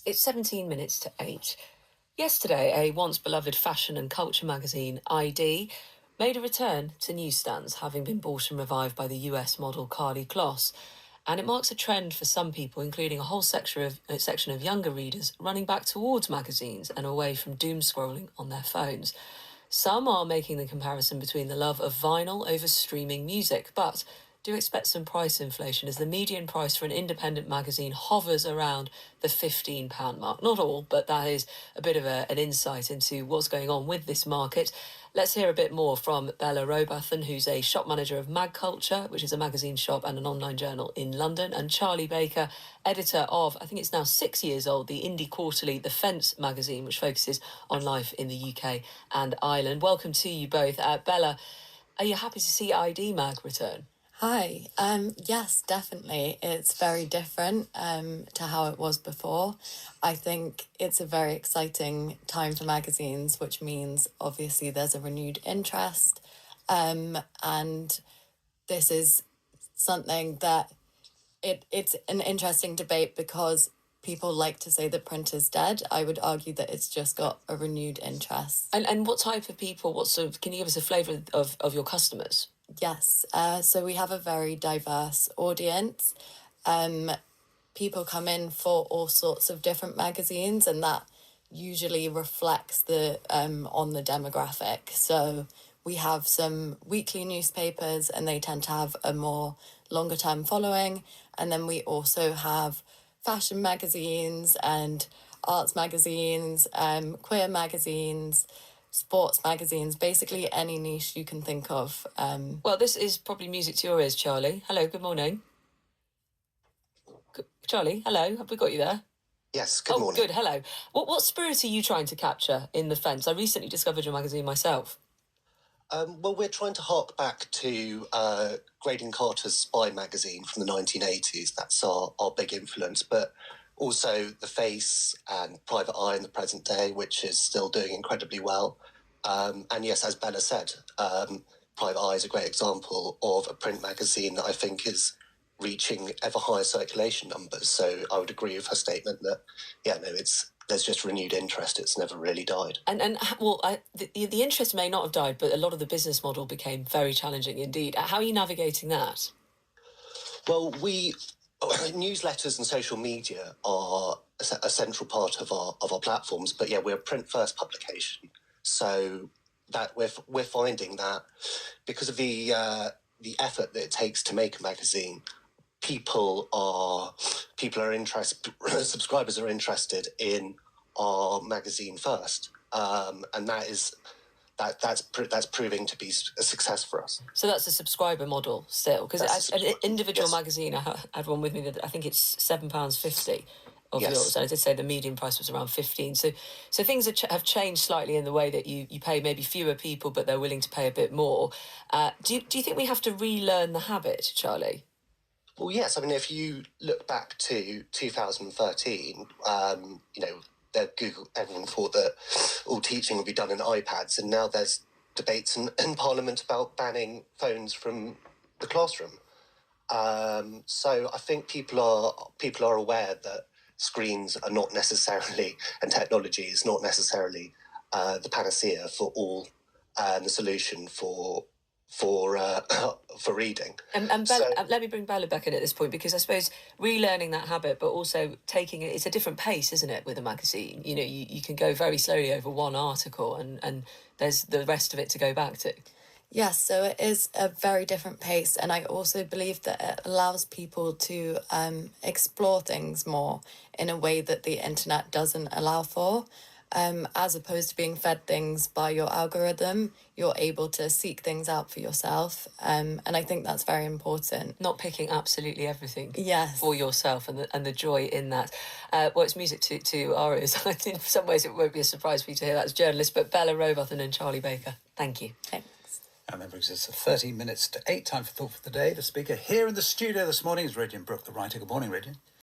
It's 17 minutes to 8. Yesterday, a once beloved fashion and culture magazine, ID, made a return to newsstands, having been bought and revived by the US model Carly Kloss. And it marks a trend for some people, including a whole section of younger readers, running back towards magazines and away from doom scrolling on their phones. Some are making the comparison between the love of vinyl over streaming music, but do expect some price inflation as the median price for an independent magazine hovers around the £15 mark. Not all, but that is a bit of an insight into what's going on with this market. Let's hear a bit more from Bella Robathan, who's a shop manager of Mag Culture, which is a magazine shop and an online journal in London, and Charlie Baker, editor of, I think it's now 6 years old, the indie quarterly The Fence magazine, which focuses on life in the UK and Ireland. Welcome to you both. Bella, are you happy to see ID Mag return? Hi. Yes, definitely. It's very different to how it was before. I think it's a very exciting time for magazines, which means obviously there's a renewed interest. And this is something that it's an interesting debate because people like to say that print is dead. I would argue that it's just got a renewed interest. And what type of people, what sort of, can you give us a flavour of your customers? Yes, so we have a very diverse audience. People come in for all sorts of different magazines, and that usually reflects the on the demographic. So we have some weekly newspapers, and they tend to have a more longer term following. And then we also have fashion magazines and arts magazines, queer magazines, sports magazines, basically any niche you can think of. Well, this is probably music to your ears, Charlie. Hello, good morning. Charlie, hello, have we got you there? Yes, good morning. Good, hello. What spirit are you trying to capture in The Fence? I recently discovered your magazine myself. Well, we're trying to hark back to Graydon Carter's Spy magazine from the 1980s. That's our big influence, but also The Face and Private Eye in the present day, which is still doing incredibly well. And yes, as Bella said, Private Eye is a great example of a print magazine that I think is reaching ever higher circulation numbers. So I would agree with her statement that, there's just renewed interest. It's never really died. The interest may not have died, but a lot of the business model became very challenging indeed. How are you navigating that? Well, newsletters and social media are a central part of our platforms, but yeah, we're a print first publication, so that we're finding that because of the effort that it takes to make a magazine, people are interested. Subscribers are interested in our magazine first, and that's proving to be a success for us. So that's a subscriber model still, because as an individual yes. magazine, I had one with me that I think it's £7.50 of Yes. yours. And I did say the median price was around 15. So things have changed slightly in the way that you pay maybe fewer people, but they're willing to pay a bit more. Do you think we have to relearn the habit, Charlie? Well, yes. I mean, if you look back to 2013, everyone thought that all teaching would be done in iPads, and now there's debates in Parliament about banning phones from the classroom. So I think people are aware that screens are not necessarily, and technology is not necessarily the panacea for all, and the solution for reading. And Bella, let me bring Bella back in at this point, because I suppose relearning that habit, but also taking it, it's a different pace, isn't it, with a magazine? You know, you can go very slowly over one article and there's the rest of it to go back to. Yes, so it is a very different pace, and I also believe that it allows people to explore things more in a way that the internet doesn't allow for. As opposed to being fed things by your algorithm, you're able to seek things out for yourself, and I think that's very important. Not picking absolutely everything Yes. for yourself, and the joy in that. Well, it's music to our ears. I think in some ways it won't be a surprise for you to hear that as journalists, but Bella Robathan and Charlie Baker, thank you. Thanks. And that brings us to 13 minutes to 8, time for Thought for the Day. The speaker here in the studio this morning is Regin Brooke, the writer. Good morning, Regin.